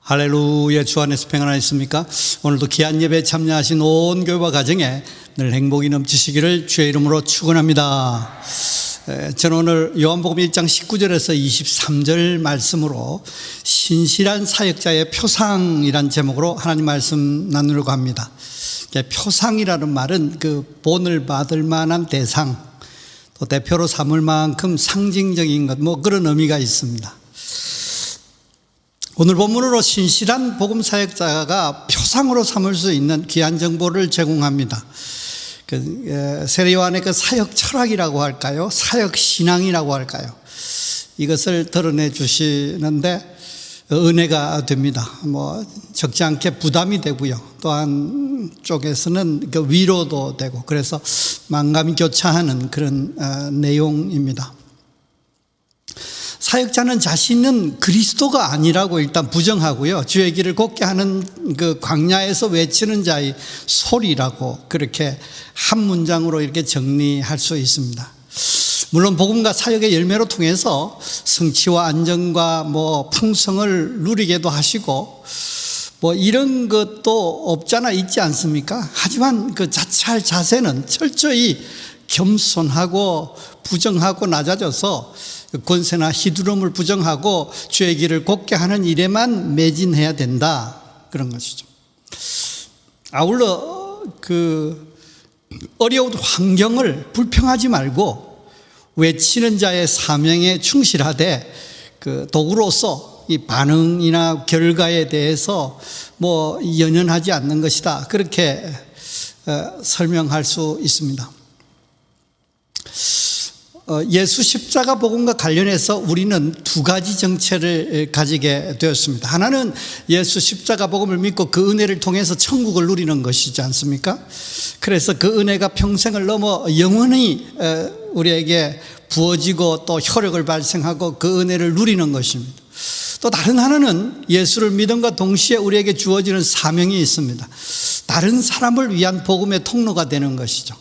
할렐루야. 주 안에서 평안하셨습니까? 오늘도 귀한 예배에 참여하신 온 교회와 가정에 늘 행복이 넘치시기를 주의 이름으로 축원합니다. 저는 오늘 요한복음 1장 19절에서 23절 말씀으로 신실한 사역자의 표상이란 제목으로 하나님 말씀 나누려고 합니다. 표상이라는 말은 그 본을 받을 만한 대상, 또 대표로 삼을 만큼 상징적인 것, 그런 의미가 있습니다. 오늘 본문으로 신실한 복음 사역자가 표상으로 삼을 수 있는 귀한 정보를 제공합니다. 세례 요한의 그 사역 철학이라고 할까요? 사역 신앙이라고 할까요? 이것을 드러내 주시는데 은혜가 됩니다. 적지 않게 부담이 되고요. 또 한쪽에서는 그 위로도 되고, 그래서 만감이 교차하는 그런 내용입니다. 사역자는 자신은 그리스도가 아니라고 일단 부정하고요. 주의 길을 걷게 하는 그 광야에서 외치는 자의 소리라고 그렇게 한 문장으로 이렇게 정리할 수 있습니다. 물론 복음과 사역의 열매로 통해서 성취와 안정과 풍성을 누리게도 하시고 이런 것도 없잖아 있지 않습니까? 하지만 그 자체할 자세는 철저히 겸손하고 부정하고 낮아져서 권세나 희두름을 부정하고 주의 길을 걷게 하는 일에만 매진해야 된다, 그런 것이죠. 아울러 그 어려운 환경을 불평하지 말고 외치는 자의 사명에 충실하되 그 도구로서 이 반응이나 결과에 대해서 연연하지 않는 것이다, 그렇게 설명할 수 있습니다. 예수 십자가 복음과 관련해서 우리는 두 가지 정체를 가지게 되었습니다. 하나는 예수 십자가 복음을 믿고 그 은혜를 통해서 천국을 누리는 것이지 않습니까? 그래서 그 은혜가 평생을 넘어 영원히 우리에게 부어지고 또 효력을 발생하고 그 은혜를 누리는 것입니다. 또 다른 하나는 예수를 믿음과 동시에 우리에게 주어지는 사명이 있습니다. 다른 사람을 위한 복음의 통로가 되는 것이죠.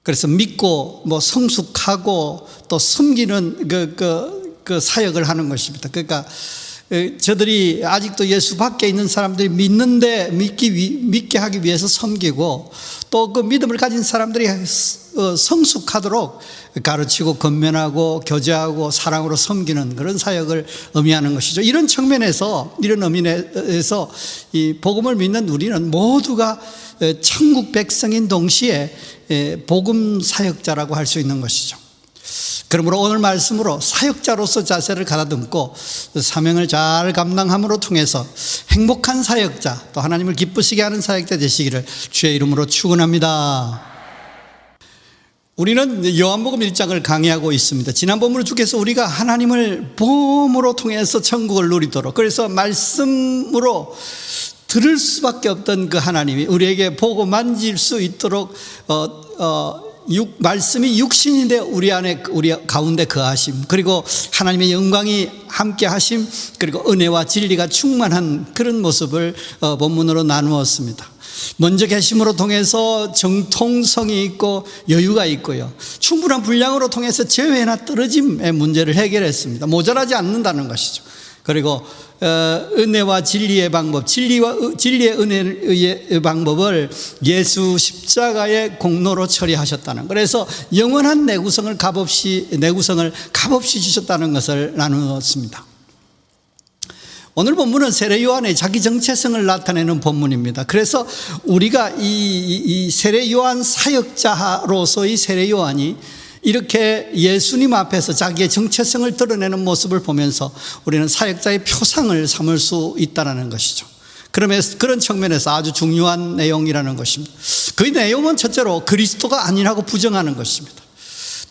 그래서 믿고 성숙하고 또 섬기는 그 사역을 하는 것입니다. 그러니까 저들이 아직도 예수 밖에 있는 사람들이 믿게 하기 위해서 섬기고, 또 그 믿음을 가진 사람들이 성숙하도록 가르치고 권면하고 교제하고 사랑으로 섬기는 그런 사역을 의미하는 것이죠. 이런 측면에서, 이런 의미에서 이 복음을 믿는 우리는 모두가 천국 백성인 동시에 복음 사역자라고 할 수 있는 것이죠. 그러므로 오늘 말씀으로 사역자로서 자세를 가다듬고 사명을 잘 감당함으로 통해서 행복한 사역자, 또 하나님을 기쁘시게 하는 사역자 되시기를 주의 이름으로 축원합니다. 우리는 요한복음 1장을 강의하고 있습니다. 지난 본문으로 주께서 우리가 하나님을 복음으로 통해서 천국을 누리도록, 그래서 말씀으로 들을 수밖에 없던 그 하나님이 우리에게 보고 만질 수 있도록 말씀이 육신인데 우리 가운데 거하심, 그리고 하나님의 영광이 함께 하심, 그리고 은혜와 진리가 충만한 그런 모습을 본문으로 나누었습니다. 먼저 계심으로 통해서 정통성이 있고 여유가 있고요, 충분한 분량으로 통해서 제외나 떨어짐의 문제를 해결했습니다. 모자라지 않는다는 것이죠. 그리고 은혜와 진리의 방법, 진리의 은혜의 방법을 예수 십자가의 공로로 처리하셨다는, 그래서 영원한 내구성을 값없이 주셨다는 것을 나누었습니다. 오늘 본문은 세례 요한의 자기 정체성을 나타내는 본문입니다. 그래서 우리가 이 세례 요한 사역자로서의 세례 요한이 이렇게 예수님 앞에서 자기의 정체성을 드러내는 모습을 보면서 우리는 사역자의 표상을 삼을 수 있다는 것이죠. 그런 측면에서 아주 중요한 내용이라는 것입니다. 그 내용은 첫째로 그리스도가 아니라고 부정하는 것입니다.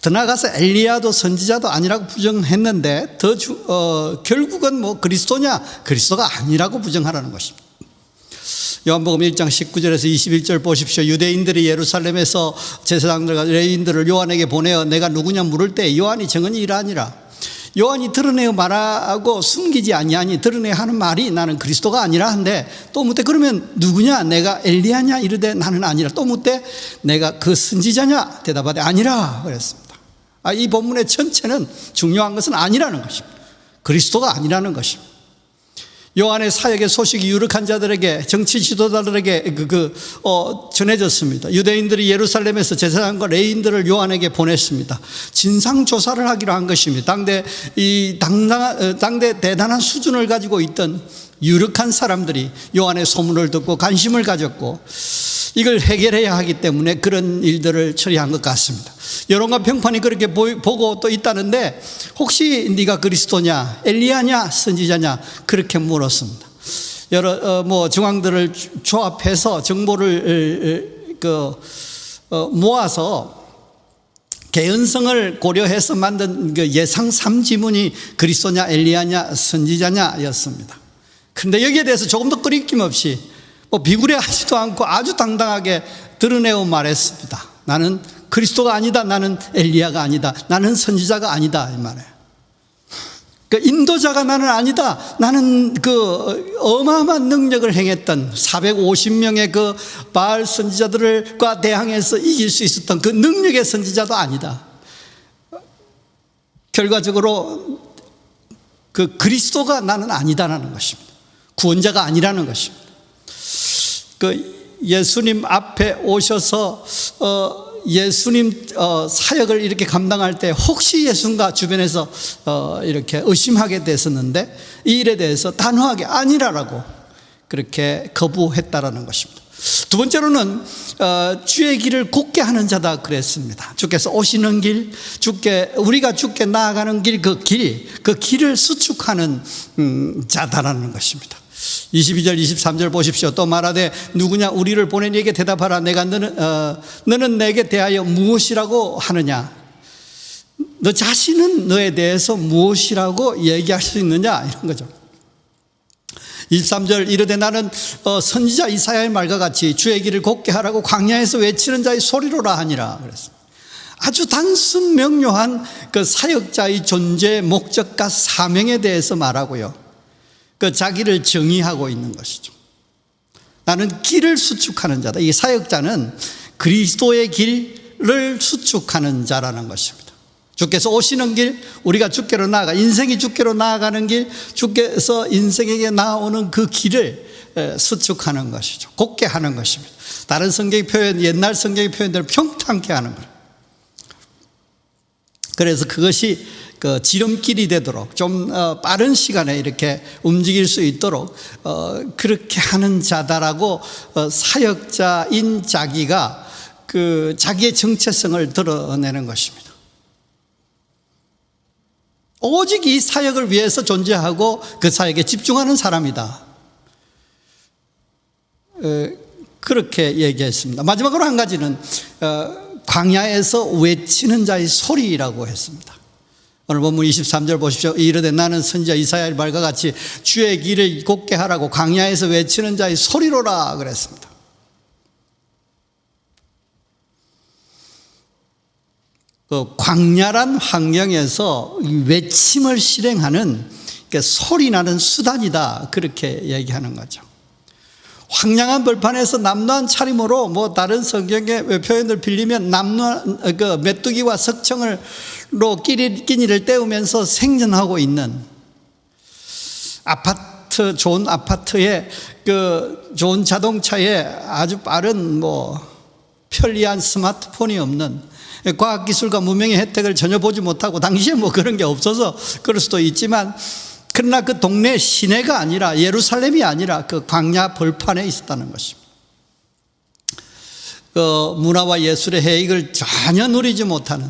더 나아가서 엘리야도 선지자도 아니라고 부정했는데 결국은 그리스도가 아니라고 부정하라는 것입니다. 요한복음 1장 19절에서 21절 보십시오. 유대인들이 예루살렘에서 제사장들과 레위인들을 요한에게 보내어 내가 누구냐 물을 때 요한이 정언이 이러하니라. 요한이 드러내어 말하고 숨기지 아니하니 드러내어 하는 말이 나는 그리스도가 아니라 한데, 또 묻되 그러면 누구냐, 내가 엘리야냐 이르되 나는 아니라, 또 묻되 내가 그 선지자냐 대답하되 아니라 그랬습니다. 이 본문의 전체는 중요한 것은 아니라는 것입니다. 그리스도가 아니라는 것입니다. 요한의 사역의 소식이 유력한 자들에게, 정치 지도자들에게 전해졌습니다. 유대인들이 예루살렘에서 제사장과 레위인들을 요한에게 보냈습니다. 진상 조사를 하기로 한 것입니다. 당대 대단한 수준을 가지고 있던 유력한 사람들이 요한의 소문을 듣고 관심을 가졌고 이걸 해결해야 하기 때문에 그런 일들을 처리한 것 같습니다. 여론과 평판이 그렇게 보고 또 있다는데, 혹시 네가 그리스도냐, 엘리야냐, 선지자냐, 그렇게 물었습니다. 여러 정황들을 조합해서 정보를 모아서 개연성을 고려해서 만든 그 예상 3지문이 그리스도냐, 엘리야냐, 선지자냐였습니다. 그런데 여기에 대해서 조금 더 끄리낌 없이 비굴해하지도 않고 아주 당당하게 드러내고 말했습니다. 나는 그리스도가 아니다, 나는 엘리야가 아니다, 나는 선지자가 아니다, 이 말이에요. 인도자가 나는 아니다, 나는 어마어마한 능력을 행했던 450명의 바알 선지자들과 대항해서 이길 수 있었던 그 능력의 선지자도 아니다. 결과적으로 그리스도가 나는 아니다라는 것입니다. 구원자가 아니라는 것입니다. 예수님 앞에 오셔서 예수님 사역을 이렇게 감당할 때 혹시 예수가 주변에서 이렇게 의심하게 됐었는데, 이 일에 대해서 단호하게 아니라라고 그렇게 거부했다라는 것입니다. 두 번째로는 주의 길을 곧게 하는 자다 그랬습니다. 주께서 오시는 길, 우리가 주께 나아가는 길, 그 길을 수축하는 자다라는 것입니다. 22절 23절 보십시오. 또 말하되 누구냐 우리를 보낸 이에게 대답하라. 내가 너는 내게 대하여 무엇이라고 하느냐? 너 자신은 너에 대해서 무엇이라고 얘기할 수 있느냐? 이런 거죠. 23절 이르되 나는 선지자 이사야의 말과 같이 주의 길을 곧게 하라고 광야에서 외치는 자의 소리로라 하니라 그랬습니다. 아주 단순 명료한 그 사역자의 존재, 목적과 사명에 대해서 말하고요, 자기를 정의하고 있는 것이죠. 나는 길을 수축하는 자다. 이 사역자는 그리스도의 길을 수축하는 자라는 것입니다. 주께서 오시는 길, 우리가 주께로 나아가, 인생이 주께로 나아가는 길, 주께서 인생에게 나아오는 그 길을 수축하는 것이죠. 곧게 하는 것입니다. 다른 성경의 표현, 옛날 성경의 표현대로 평탄케 하는 거예요. 그래서 그것이 지름길이 되도록 좀 빠른 시간에 이렇게 움직일 수 있도록 그렇게 하는 자다라고 사역자인 자기가 자기의 정체성을 드러내는 것입니다. 오직 이 사역을 위해서 존재하고 그 사역에 집중하는 사람이다, 그렇게 얘기했습니다. 마지막으로 한 가지는 광야에서 외치는 자의 소리라고 했습니다. 오늘 본문 23절 보십시오. 이르되 나는 선지자 이사야의 말과 같이 주의 길을 곧게 하라고 광야에서 외치는 자의 소리로라 그랬습니다. 광야란 환경에서 외침을 실행하는 소리나는 수단이다, 그렇게 얘기하는 거죠. 황량한 벌판에서 남루한 차림으로 다른 성경의 표현을 빌리면 남루한 메뚜기와 석청으로 끼니를 때우면서 생존하고 있는 좋은 아파트에 좋은 자동차에 아주 빠른 편리한 스마트폰이 없는, 과학기술과 문명의 혜택을 전혀 보지 못하고, 당시에 그런 게 없어서 그럴 수도 있지만, 그러나 그 동네 시내가 아니라, 예루살렘이 아니라 그 광야 벌판에 있었다는 것입니다. 문화와 예술의 혜익을 전혀 누리지 못하는,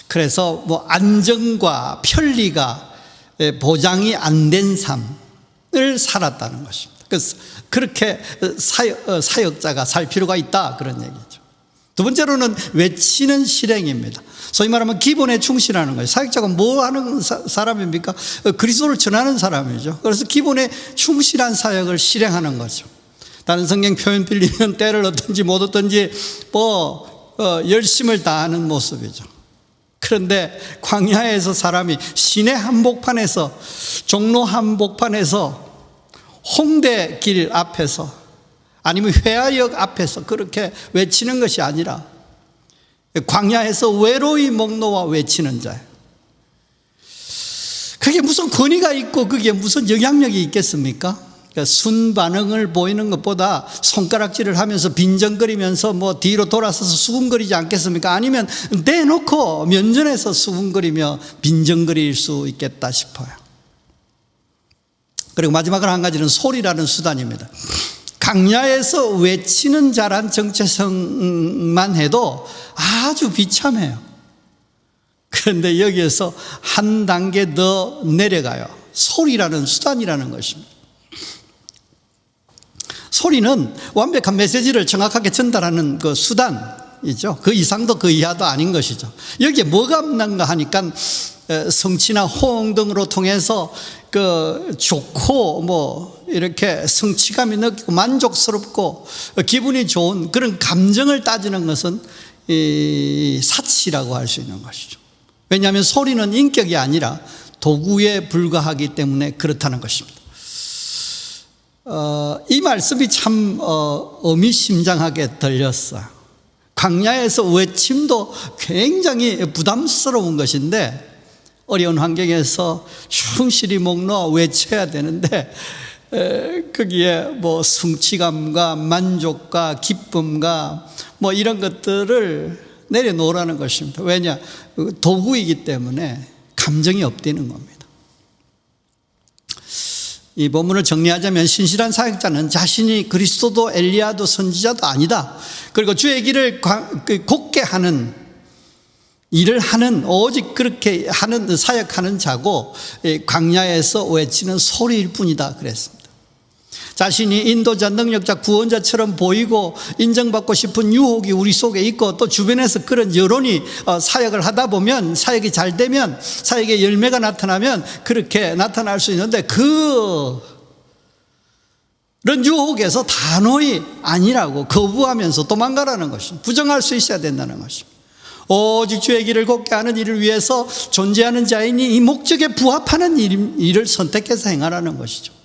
그래서 안정과 편리가 보장이 안 된 삶을 살았다는 것입니다. 그렇게 사역자가 살 필요가 있다, 그런 얘기죠. 두 번째로는 외치는 실행입니다. 소위 말하면 기본에 충실하는 거예요. 사역자가 뭐 하는 사람입니까? 그리스도를 전하는 사람이죠. 그래서 기본에 충실한 사역을 실행하는 거죠. 다른 성경 표현 빌리면 때를 얻든지 못 얻든지 열심을 다하는 모습이죠. 그런데 광야에서 사람이 시내 한복판에서, 종로 한복판에서, 홍대 길 앞에서, 아니면 회화역 앞에서 그렇게 외치는 것이 아니라 광야에서 외로이 목 놓아 외치는 자예요. 그게 무슨 권위가 있고 그게 무슨 영향력이 있겠습니까? 그러니까 순반응을 보이는 것보다 손가락질을 하면서 빈정거리면서 뭐 뒤로 돌아서서 수군거리지 않겠습니까? 아니면 대놓고 면전에서 수군거리며 빈정거릴 수 있겠다 싶어요. 그리고 마지막으로 한 가지는 소리라는 수단입니다. 강야에서 외치는 자란 정체성만 해도 아주 비참해요. 그런데 여기에서 한 단계 더 내려가요. 소리라는 수단이라는 것입니다. 소리는 완벽한 메시지를 정확하게 전달하는 그 수단이죠. 그 이상도 그 이하도 아닌 것이죠. 여기에 뭐가 없는가 하니까 성취나 호응 등으로 통해서 그 좋고 뭐 이렇게 성취감이 느끼고 만족스럽고 기분이 좋은 그런 감정을 따지는 것은 이 사치라고 할 수 있는 것이죠. 왜냐하면 소리는 인격이 아니라 도구에 불과하기 때문에 그렇다는 것입니다. 이 말씀이 참 의미심장하게 들렸어요. 광야에서 외침도 굉장히 부담스러운 것인데 어려운 환경에서 충실히 목 놓아 외쳐야 되는데 거기에 뭐 성취감과 만족과 기쁨과 뭐 이런 것들을 내려놓으라는 것입니다. 왜냐? 도구이기 때문에 감정이 없다는 겁니다. 이 본문을 정리하자면 신실한 사역자는 자신이 그리스도도 엘리야도 선지자도 아니다. 그리고 주의 길을 곧게 하는 일을 하는 오직 그렇게 하는 사역하는 자고 광야에서 외치는 소리일 뿐이다 그랬습니다. 자신이 인도자, 능력자, 구원자처럼 보이고 인정받고 싶은 유혹이 우리 속에 있고 또 주변에서 그런 여론이 사역을 하다 보면 사역이 잘 되면 사역의 열매가 나타나면 그렇게 나타날 수 있는데 그런 유혹에서 단호히 아니라고 거부하면서 도망가라는 것입니다. 부정할 수 있어야 된다는 것입니다. 오직 주의 길을 곧게 하는 일을 위해서 존재하는 자이니 이 목적에 부합하는 일을 선택해서 행하라는 것이죠.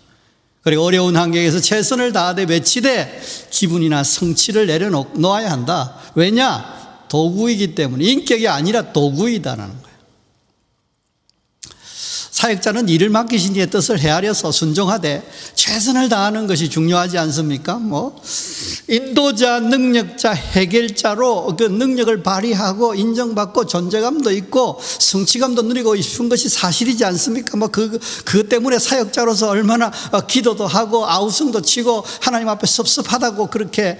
그리고 어려운 환경에서 최선을 다하되 외치되 기분이나 성취를 내려놓아야 한다. 왜냐? 도구이기 때문에. 인격이 아니라 도구이다라는 거예요. 사역자는 일을 맡기신 이의 뜻을 헤아려서 순종하되 최선을 다하는 것이 중요하지 않습니까? 뭐 인도자, 능력자, 해결자로 그 능력을 발휘하고 인정받고 존재감도 있고 성취감도 누리고 싶은 것이 사실이지 않습니까? 뭐 그것 때문에 사역자로서 얼마나 기도도 하고 아우성도 치고 하나님 앞에 섭섭하다고 그렇게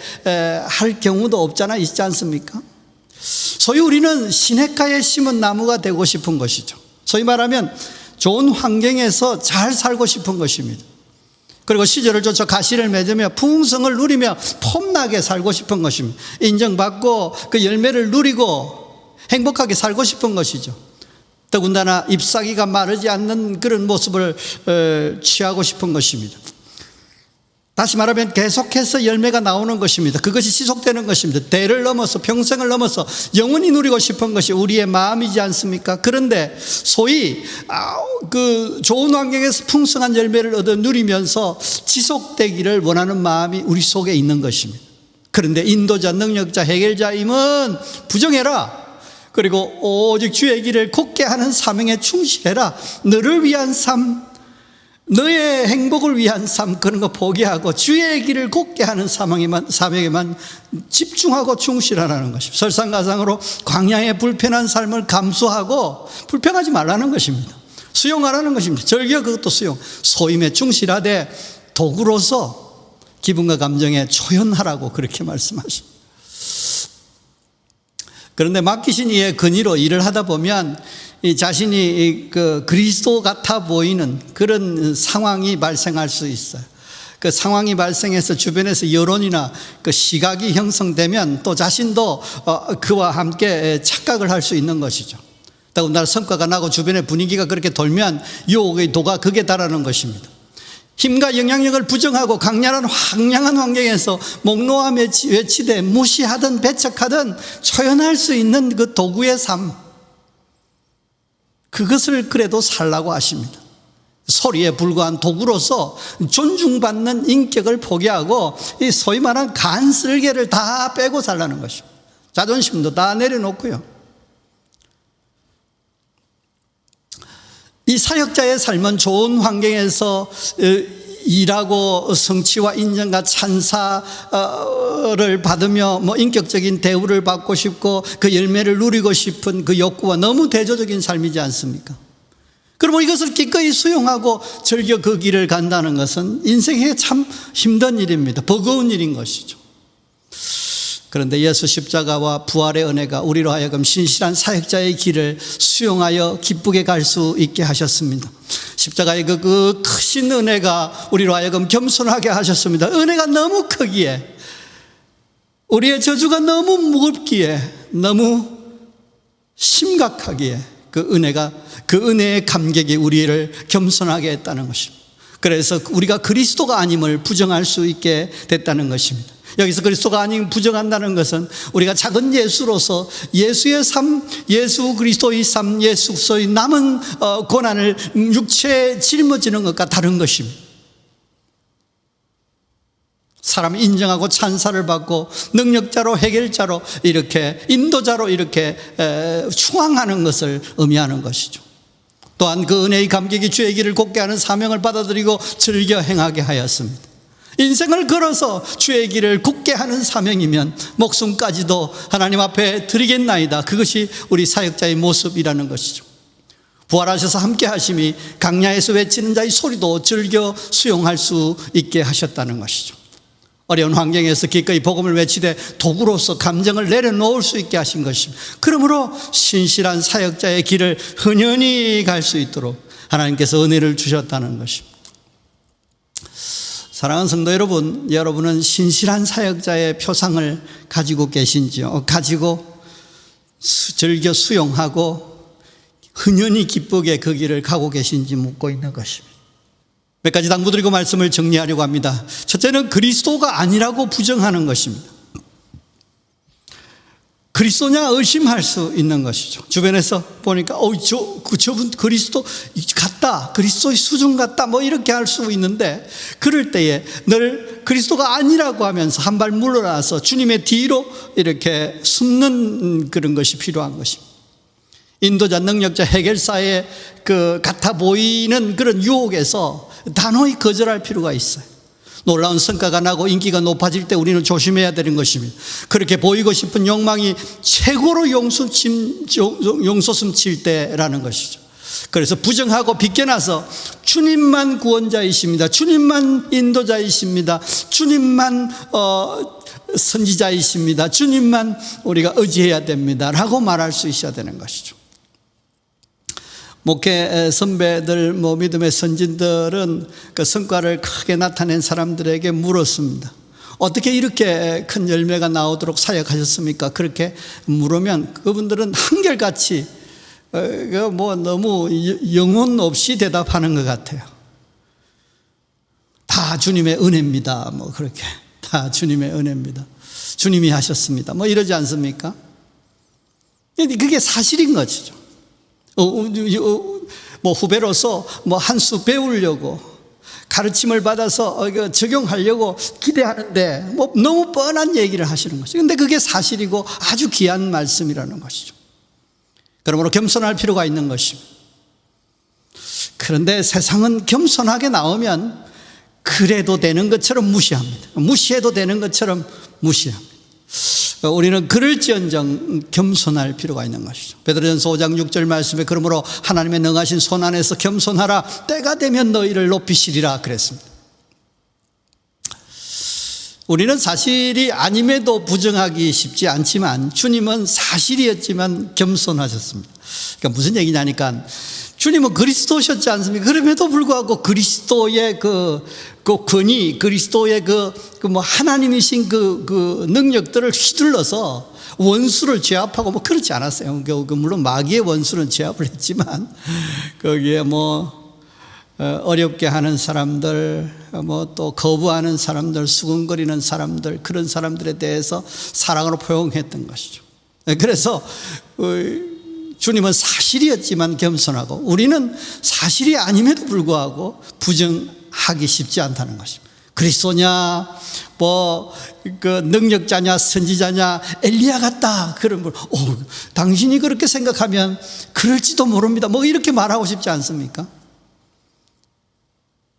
할 경우도 없잖아 있지 않습니까? 소위 우리는 시냇가에 심은 나무가 되고 싶은 것이죠. 소위 말하면 좋은 환경에서 잘 살고 싶은 것입니다. 그리고 시절을 쫓아 가시를 맺으며 풍성을 누리며 폼나게 살고 싶은 것입니다. 인정받고 그 열매를 누리고 행복하게 살고 싶은 것이죠. 더군다나 잎사귀가 마르지 않는 그런 모습을 취하고 싶은 것입니다. 다시 말하면 계속해서 열매가 나오는 것입니다. 그것이 지속되는 것입니다. 대를 넘어서 평생을 넘어서 영원히 누리고 싶은 것이 우리의 마음이지 않습니까? 그런데 소위 그 좋은 환경에서 풍성한 열매를 얻어 누리면서 지속되기를 원하는 마음이 우리 속에 있는 것입니다. 그런데 인도자, 능력자, 해결자임은 부정해라. 그리고 오직 주의 길을 곧게 하는 사명에 충실해라. 너를 위한 삶, 너의 행복을 위한 삶, 그런 거 포기하고 주의 길을 곧게 하는 사명에만 집중하고 충실하라는 것입니다. 설상가상으로 광야의 불편한 삶을 감수하고 불평하지 말라는 것입니다. 수용하라는 것입니다. 절겨 그것도 수용. 소임에 충실하되 도구로서 기분과 감정에 초연하라고 그렇게 말씀하십니다. 그런데 맡기신 이의 근의로 일을 하다 보면 이 자신이 그 그리스도 같아 보이는 그런 상황이 발생할 수 있어요. 그 상황이 발생해서 주변에서 여론이나 그 시각이 형성되면 또 자신도 그와 함께 착각을 할 수 있는 것이죠. 더군다나 성과가 나고 주변의 분위기가 그렇게 돌면 유혹의 도가 극에 달하는 것입니다. 힘과 영향력을 부정하고 강렬한 황량한 환경에서 목 놓아 외치되 무시하든 배척하든 초연할 수 있는 그 도구의 삶, 그것을 그래도 살라고 하십니다. 소리에 불과한 도구로서 존중받는 인격을 포기하고 이 소위 말한 간쓸개를 다 빼고 살라는 것입니다. 자존심도 다 내려놓고요. 이 사역자의 삶은 좋은 환경에서 일하고 성취와 인정과 찬사를 받으며 인격적인 대우를 받고 싶고 그 열매를 누리고 싶은 그 욕구와 너무 대조적인 삶이지 않습니까? 그러면 이것을 기꺼이 수용하고 즐겨 그 길을 간다는 것은 인생에 참 힘든 일입니다. 버거운 일인 것이죠. 그런데 예수 십자가와 부활의 은혜가 우리로 하여금 신실한 사역자의 길을 수용하여 기쁘게 갈 수 있게 하셨습니다. 십자가의 그 크신 은혜가 우리로 하여금 겸손하게 하셨습니다. 은혜가 너무 크기에, 우리의 저주가 너무 무겁기에, 너무 심각하기에 그 은혜의 감격이 우리를 겸손하게 했다는 것입니다. 그래서 우리가 그리스도가 아님을 부정할 수 있게 됐다는 것입니다. 여기서 그리스도가 아닌 부정한다는 것은 우리가 작은 예수로서 예수의 삶, 예수 그리스도의 삶, 예수 그리스도의 남은 고난을 육체에 짊어지는 것과 다른 것입니다. 사람이 인정하고 찬사를 받고 능력자로, 해결자로, 이렇게 인도자로 이렇게 충황하는 것을 의미하는 것이죠. 또한 그 은혜의 감격이 주의 길을 곱게 하는 사명을 받아들이고 즐겨 행하게 하였습니다. 인생을 걸어서 주의 길을 굽게 하는 사명이면 목숨까지도 하나님 앞에 드리겠나이다. 그것이 우리 사역자의 모습이라는 것이죠. 부활하셔서 함께 하심이 강야에서 외치는 자의 소리도 즐겨 수용할 수 있게 하셨다는 것이죠. 어려운 환경에서 기꺼이 복음을 외치되 도구로서 감정을 내려놓을 수 있게 하신 것입니다. 그러므로 신실한 사역자의 길을 흔연히 갈 수 있도록 하나님께서 은혜를 주셨다는 것입니다. 사랑하는 성도 여러분, 여러분은 신실한 사역자의 표상을 가지고 계신지요? 가지고 즐겨 수용하고 흔연히 기쁘게 그 길을 가고 계신지 묻고 있는 것입니다. 몇 가지 당부드리고 말씀을 정리하려고 합니다. 첫째는 그리스도가 아니라고 부정하는 것입니다. 그리스도냐 의심할 수 있는 것이죠. 주변에서 보니까 저분 그리스도 같다, 그리스도의 수준 같다, 이렇게 할 수 있는데, 그럴 때에 늘 그리스도가 아니라고 하면서 한 발 물러나서 주님의 뒤로 이렇게 숨는 그런 것이 필요한 것입니다. 인도자, 능력자, 해결사의 그 같아 보이는 그런 유혹에서 단호히 거절할 필요가 있어요. 놀라운 성과가 나고 인기가 높아질 때 우리는 조심해야 되는 것입니다. 그렇게 보이고 싶은 욕망이 최고로 용솟음 칠 때라는 것이죠. 그래서 부정하고 비껴나서 주님만 구원자이십니다, 주님만 인도자이십니다, 주님만 선지자이십니다, 주님만 우리가 의지해야 됩니다 라고 말할 수 있어야 되는 것이죠. 목회 선배들, 믿음의 선진들은 그 성과를 크게 나타낸 사람들에게 물었습니다. 어떻게 이렇게 큰 열매가 나오도록 사역하셨습니까? 그렇게 물으면 그분들은 한결같이 너무 영혼 없이 대답하는 것 같아요. 다 주님의 은혜입니다. 그렇게 다 주님의 은혜입니다. 주님이 하셨습니다. 이러지 않습니까? 그게 사실인 것이죠. 후배로서 한 수 배우려고 가르침을 받아서 적용하려고 기대하는데 너무 뻔한 얘기를 하시는 것이죠. 그런데 그게 사실이고 아주 귀한 말씀이라는 것이죠. 그러므로 겸손할 필요가 있는 것입니다. 그런데 세상은 겸손하게 나오면 그래도 되는 것처럼 무시합니다. 무시해도 되는 것처럼 무시합니다. 우리는 그럴지언정 겸손할 필요가 있는 것이죠. 베드로전서 5장 6절 말씀에 그러므로 하나님의 능하신 손 안에서 겸손하라, 때가 되면 너희를 높이시리라 그랬습니다. 우리는 사실이 아님에도 부정하기 쉽지 않지만 주님은 사실이었지만 겸손하셨습니다. 그러니까 무슨 얘기냐니까 주님은 그리스도셨지 않습니까? 그럼에도 불구하고 그리스도의 그 권위, 그리스도의 하나님이신 그 능력들을 휘둘러서 원수를 제압하고 그렇지 않았어요. 물론 마귀의 원수는 제압을 했지만 거기에 어렵게 하는 사람들, 또 거부하는 사람들, 수근거리는 사람들, 그런 사람들에 대해서 사랑으로 포용했던 것이죠. 그래서 주님은 사실이었지만 겸손하고 우리는 사실이 아님에도 불구하고 부정하기 쉽지 않다는 것입니다. 그리스도냐, 능력자냐, 선지자냐, 엘리야 같다. 그런 분, 당신이 그렇게 생각하면 그럴지도 모릅니다. 이렇게 말하고 싶지 않습니까?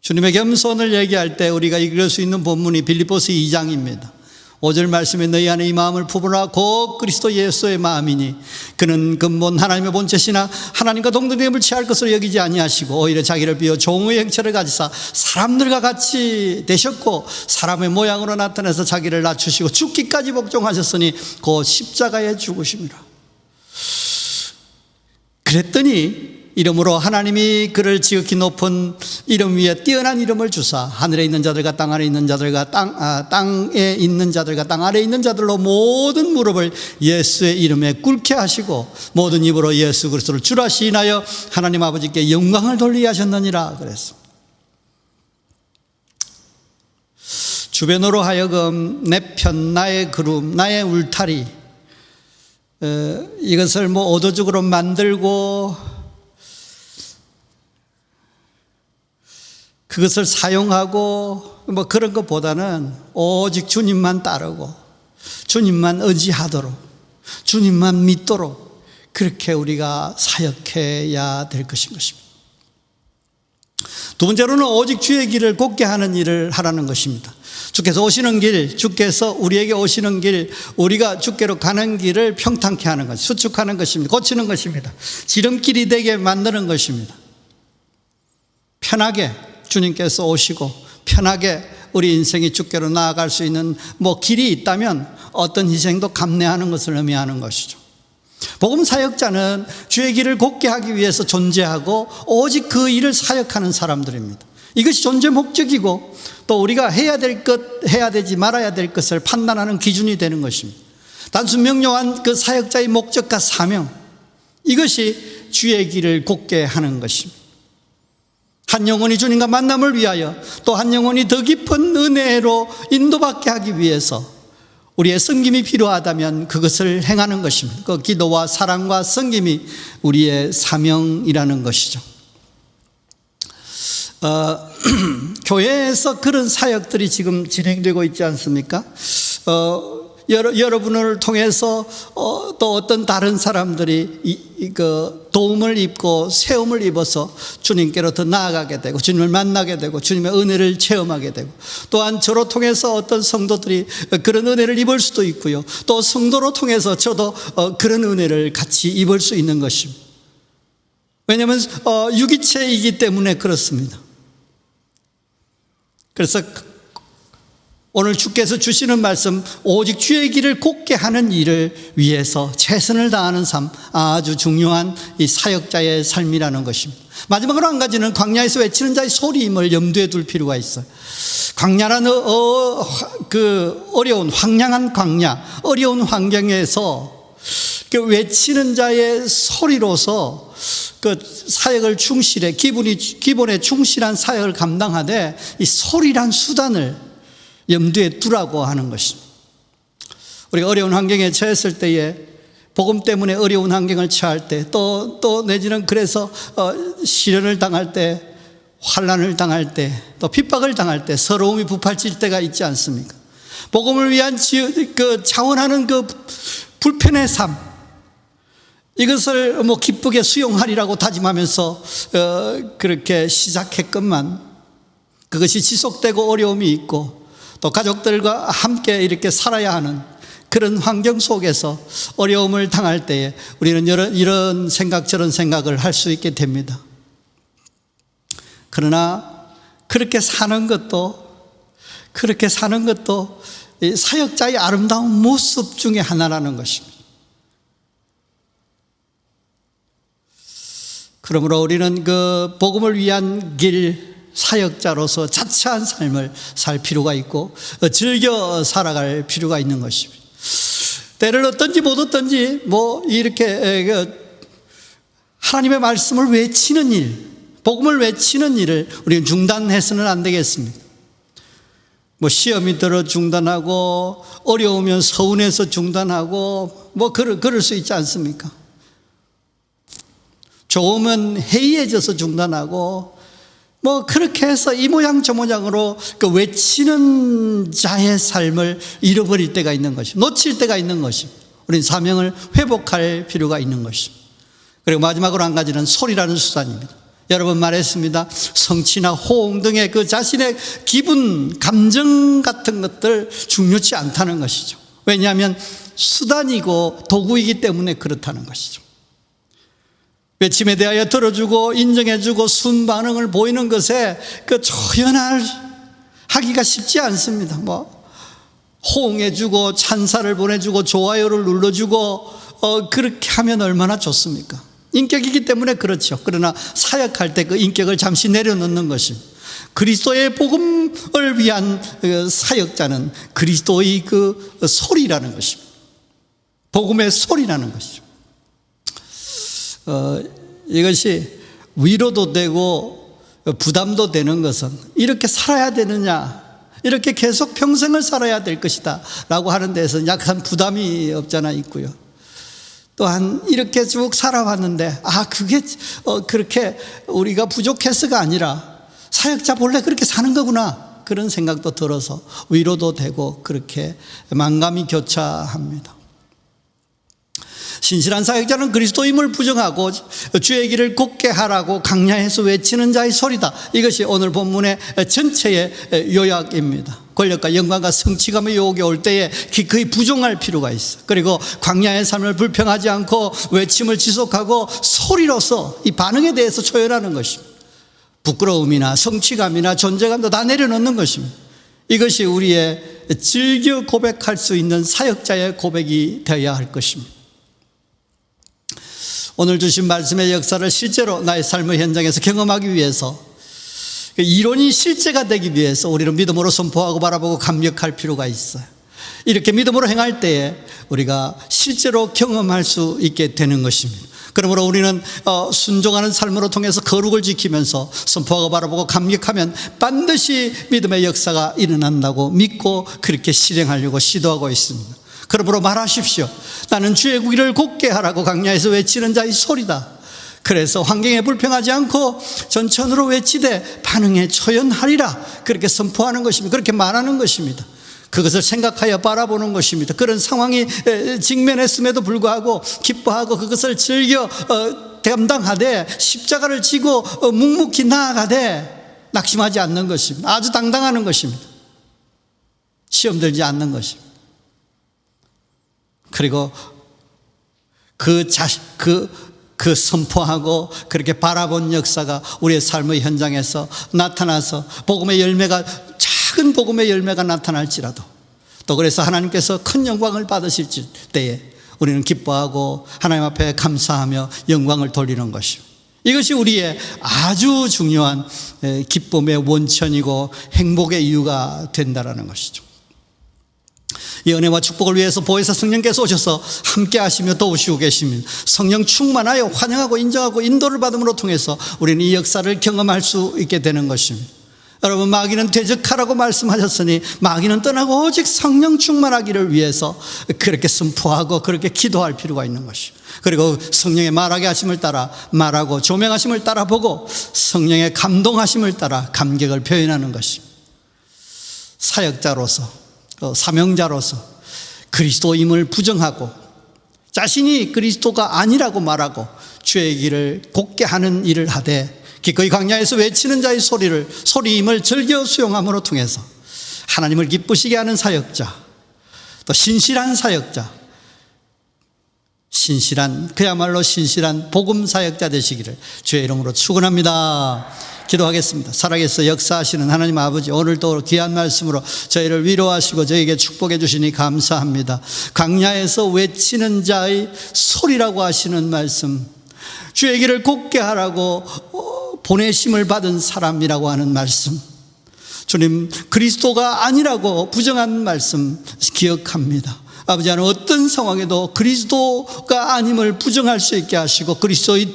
주님의 겸손을 얘기할 때 우리가 읽을 수 있는 본문이 빌립보서 2장입니다. 5절 말씀에 너희 안에 이 마음을 품으라 곧 그리스도 예수의 마음이니 그는 근본 하나님의 본체시나 하나님과 동등됨을 취할 것으로 여기지 아니하시고 오히려 자기를 비워 종의 형체를 가지사 사람들과 같이 되셨고 사람의 모양으로 나타내서 자기를 낮추시고 죽기까지 복종하셨으니 곧 십자가에 죽으심이라. 그랬더니 이름으로 하나님이 그를 지극히 높은 이름 위에 뛰어난 이름을 주사 하늘에 있는 자들과 땅 아래 있는 자들과 땅에 있는 자들과 땅 아래 있는 자들로 모든 무릎을 예수의 이름에 꿇게 하시고 모든 입으로 예수 그리스도를 주라 시인하여 하나님 아버지께 영광을 돌리게 하셨느니라 그랬습니다. 주변으로 하여금 내 편, 나의 그룹, 나의 울타리, 이것을 의도적으로 만들고 그것을 사용하고 그런 것보다는 오직 주님만 따르고 주님만 의지하도록 주님만 믿도록 그렇게 우리가 사역해야 될 것인 것입니다. 두 번째로는 오직 주의 길을 곱게 하는 일을 하라는 것입니다. 주께서 오시는 길, 주께서 우리에게 오시는 길, 우리가 주께로 가는 길을 평탄케 하는 것, 수축하는 것입니다. 고치는 것입니다. 지름길이 되게 만드는 것입니다. 편하게 주님께서 오시고 편하게 우리 인생이 주께로 나아갈 수 있는 길이 있다면 어떤 희생도 감내하는 것을 의미하는 것이죠. 복음 사역자는 주의 길을 곱게 하기 위해서 존재하고 오직 그 일을 사역하는 사람들입니다. 이것이 존재 목적이고 또 우리가 해야 될 것, 해야 되지 말아야 될 것을 판단하는 기준이 되는 것입니다. 단순 명료한 그 사역자의 목적과 사명, 이것이 주의 길을 곱게 하는 것입니다. 한 영혼이 주님과 만남을 위하여 또 한 영혼이 더 깊은 은혜로 인도받게 하기 위해서 우리의 섬김이 필요하다면 그것을 행하는 것입니다. 그 기도와 사랑과 섬김이 우리의 사명이라는 것이죠. 교회에서 그런 사역들이 지금 진행되고 있지 않습니까? 여러분을 통해서 또 어떤 다른 사람들이 도움을 입고 세움을 입어서 주님께로 더 나아가게 되고 주님을 만나게 되고 주님의 은혜를 체험하게 되고 또한 저로 통해서 어떤 성도들이 그런 은혜를 입을 수도 있고요. 또 성도로 통해서 저도 그런 은혜를 같이 입을 수 있는 것입니다. 왜냐하면 유기체이기 때문에 그렇습니다. 그래서 오늘 주께서 주시는 말씀, 오직 주의 길을 곱게 하는 일을 위해서 최선을 다하는 삶, 아주 중요한 이 사역자의 삶이라는 것입니다. 마지막으로 한 가지는 광야에서 외치는 자의 소리임을 염두에 둘 필요가 있어요. 광야라는 어려운 황량한 광야, 어려운 환경에서 그 외치는 자의 소리로서 그 사역을 충실해 기본에 충실한 사역을 감당하되 이 소리란 수단을 염두에 두라고 하는 것입니다. 우리가 어려운 환경에 처했을 때에 복음 때문에 어려운 환경을 처할 때 또 내지는 그래서 시련을 당할 때 환난을 당할 때 또 핍박을 당할 때 서러움이 부팔칠 때가 있지 않습니까? 복음을 위한 자원하는 그 불편의 삶, 이것을 기쁘게 수용하리라고 다짐하면서 그렇게 시작했건만 그것이 지속되고 어려움이 있고 또 가족들과 함께 이렇게 살아야 하는 그런 환경 속에서 어려움을 당할 때에 우리는 이런 생각 저런 생각을 할 수 있게 됩니다. 그러나 그렇게 사는 것도 사역자의 아름다운 모습 중에 하나라는 것입니다. 그러므로 우리는 그 복음을 위한 길 사역자로서 자처한 삶을 살 필요가 있고 즐겨 살아갈 필요가 있는 것입니다. 때를 얻든지 못 얻든지 이렇게 하나님의 말씀을 외치는 일, 복음을 외치는 일을 우리는 중단해서는 안 되겠습니다. 시험이 들어 중단하고 어려우면 서운해서 중단하고 그럴 수 있지 않습니까? 좋으면 해이해져서 중단하고 뭐 그렇게 해서 이 모양 저 모양으로 그 외치는 자의 삶을 잃어버릴 때가 있는 것이, 놓칠 때가 있는 것이, 우리는 사명을 회복할 필요가 있는 것입니다. 그리고 마지막으로 한 가지는 소리라는 수단입니다. 여러 번 말했습니다. 성취나 호응 등의 그 자신의 기분, 감정 같은 것들 중요치 않다는 것이죠. 왜냐하면 수단이고 도구이기 때문에 그렇다는 것이죠. 외침에 대하여 들어주고 인정해주고 순반응을 보이는 것에 그 조연하기가 쉽지 않습니다. 뭐 호응해주고 찬사를 보내주고 좋아요를 눌러주고 그렇게 하면 얼마나 좋습니까? 인격이기 때문에 그렇죠. 그러나 사역할 때 그 인격을 잠시 내려놓는 것입니다. 그리스도의 복음을 위한 사역자는 그리스도의 그 소리라는 것입니다. 복음의 소리라는 것이죠. 이것이 위로도 되고 부담도 되는 것은 이렇게 살아야 되느냐, 이렇게 계속 평생을 살아야 될 것이다 라고 하는 데에서는 약간 부담이 없잖아 있고요. 또한 이렇게 쭉 살아왔는데 그게 그렇게 우리가 부족해서가 아니라 사역자 본래 그렇게 사는 거구나, 그런 생각도 들어서 위로도 되고 그렇게 만감이 교차합니다. 신실한 사역자는 그리스도임을 부정하고 주의 길을 곱게 하라고 강야해서 외치는 자의 소리다. 이것이 오늘 본문의 전체의 요약입니다. 권력과 영광과 성취감의 유혹이 올 때에 기꺼이 부정할 필요가 있어. 그리고 광야의 삶을 불평하지 않고 외침을 지속하고 소리로서 이 반응에 대해서 초연하는 것입니다. 부끄러움이나 성취감이나 존재감도 다 내려놓는 것입니다. 이것이 우리의 즐겨 고백할 수 있는 사역자의 고백이 되어야 할 것입니다. 오늘 주신 말씀의 역사를 실제로 나의 삶의 현장에서 경험하기 위해서, 이론이 실제가 되기 위해서 우리는 믿음으로 선포하고 바라보고 감격할 필요가 있어요. 이렇게 믿음으로 행할 때에 우리가 실제로 경험할 수 있게 되는 것입니다. 그러므로 우리는 순종하는 삶으로 통해서 거룩을 지키면서 선포하고 바라보고 감격하면 반드시 믿음의 역사가 일어난다고 믿고 그렇게 실행하려고 시도하고 있습니다. 그러므로 말하십시오. 나는 주의 길을 곱게 하라고 강야에서 외치는 자의 소리다. 그래서 환경에 불평하지 않고 전천으로 외치되 반응에 초연하리라, 그렇게 선포하는 것입니다. 그렇게 말하는 것입니다. 그것을 생각하여 바라보는 것입니다. 그런 상황이 직면했음에도 불구하고 기뻐하고 그것을 즐겨 감당하되 십자가를 지고 묵묵히 나아가되 낙심하지 않는 것입니다. 아주 당당하는 것입니다. 시험 들지 않는 것입니다. 그리고 그 선포하고 그렇게 바라본 역사가 우리의 삶의 현장에서 나타나서 복음의 열매가, 작은 복음의 열매가 나타날지라도, 또 그래서 하나님께서 큰 영광을 받으실 때에 우리는 기뻐하고 하나님 앞에 감사하며 영광을 돌리는 것입니다. 이것이 우리의 아주 중요한 기쁨의 원천이고 행복의 이유가 된다는 것이죠. 이 은혜와 축복을 위해서 보혜사 성령께서 오셔서 함께 하시며 도우시고 계십니다. 성령 충만하여 환영하고 인정하고 인도를 받음으로 통해서 우리는 이 역사를 경험할 수 있게 되는 것입니다. 여러분, 마귀는 대적하라고 말씀하셨으니 마귀는 떠나고 오직 성령 충만하기를 위해서 그렇게 선포하고 그렇게 기도할 필요가 있는 것입니다. 그리고 성령의 말하게 하심을 따라 말하고 조명하심을 따라 보고 성령의 감동하심을 따라 감격을 표현하는 것입니다. 사역자로서, 사명자로서 그리스도임을 부정하고 자신이 그리스도가 아니라고 말하고 주의 길을 곱게 하는 일을 하되 기꺼이 광야에서 외치는 자의 소리임을 즐겨 수용함으로 통해서 하나님을 기쁘시게 하는 사역자, 또 신실한 사역자, 그야말로 신실한 복음 사역자 되시기를 주의 이름으로 축원합니다. 기도하겠습니다. 살아계서 역사하시는 하나님 아버지, 오늘도 귀한 말씀으로 저희를 위로하시고 저희에게 축복해 주시니 감사합니다. 광야에서 외치는 자의 소리라고 하시는 말씀, 주의 길을 곱게 하라고 보내심을 받은 사람이라고 하는 말씀, 주님 그리스도가 아니라고 부정한 말씀 기억합니다. 아버지, 하나님 어떤 어떤 상황에도 그리스도가 아님을 부정할 수 있게 하시고 그리스도의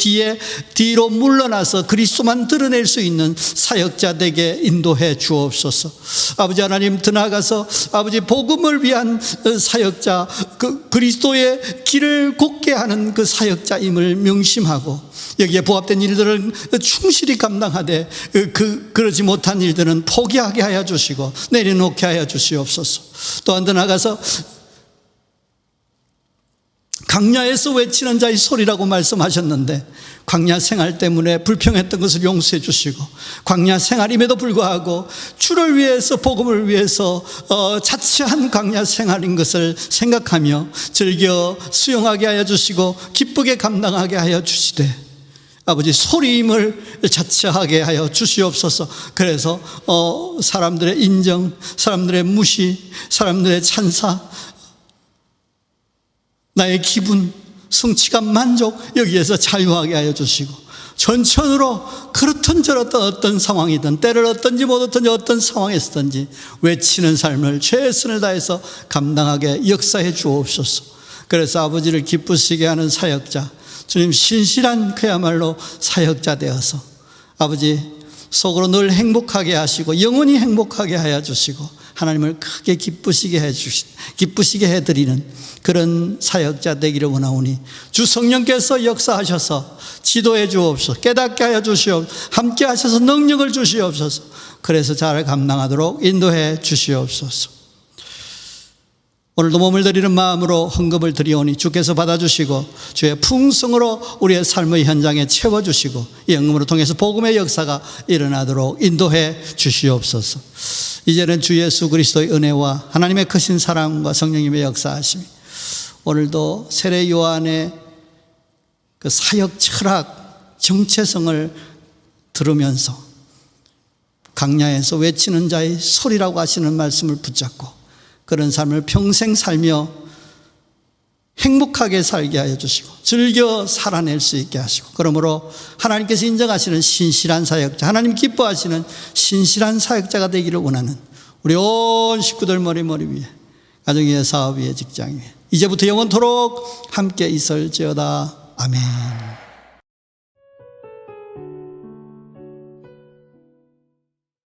뒤로 물러나서 그리스도만 드러낼 수 있는 사역자 되게 인도해 주옵소서. 아버지 하나님, 더 나아가서 아버지 복음을 위한 사역자, 그리스도의 길을 곱게 하는 그 사역자임을 명심하고 여기에 부합된 일들을 충실히 감당하되 그러지 못한 일들은 포기하게 하여 주시고 내려놓게 하여 주시옵소서. 또한 더 나아가서 광야에서 외치는 자의 소리라고 말씀하셨는데 광야 생활 때문에 불평했던 것을 용서해 주시고 광야 생활임에도 불구하고 주를 위해서 복음을 위해서 자처한 광야 생활인 것을 생각하며 즐겨 수용하게 하여 주시고 기쁘게 감당하게 하여 주시되 아버지 소리임을 자처하게 하여 주시옵소서. 그래서 사람들의 인정, 사람들의 무시, 사람들의 찬사, 나의 기분, 성취감, 만족 여기에서 자유하게 하여 주시고 전천으로 그렇든 저렇든 어떤 상황이든 때를 얻든지 못 얻든지 어떤 상황에서든지 외치는 삶을 최선을 다해서 감당하게 역사해 주옵소서. 그래서 아버지를 기쁘시게 하는 사역자, 주님 신실한 그야말로 사역자 되어서 아버지 속으로 늘 행복하게 하시고 영원히 행복하게 하여 주시고 하나님을 크게 기쁘시게 해드리는 그런 사역자 되기를 원하오니 주 성령께서 역사하셔서 지도해 주옵소서. 깨닫게 하여 주시옵소서. 함께 하셔서 능력을 주시옵소서. 그래서 잘 감당하도록 인도해 주시옵소서. 오늘도 몸을 드리는 마음으로 헌금을 드리오니 주께서 받아주시고 주의 풍성으로 우리의 삶의 현장에 채워주시고 이 헌금으로 통해서 복음의 역사가 일어나도록 인도해 주시옵소서. 이제는 주 예수 그리스도의 은혜와 하나님의 크신 사랑과 성령님의 역사하심이 오늘도 세례 요한의 그 사역 철학 정체성을 들으면서 광야에서 외치는 자의 소리라고 하시는 말씀을 붙잡고 그런 삶을 평생 살며 행복하게 살게 하여 주시고 즐겨 살아낼 수 있게 하시고 그러므로 하나님께서 인정하시는 신실한 사역자, 하나님 기뻐하시는 신실한 사역자가 되기를 원하는 우리 온 식구들 머리 위에 가정 위에 사업 위에 직장 위에 이제부터 영원토록 함께 있을지어다. 아멘.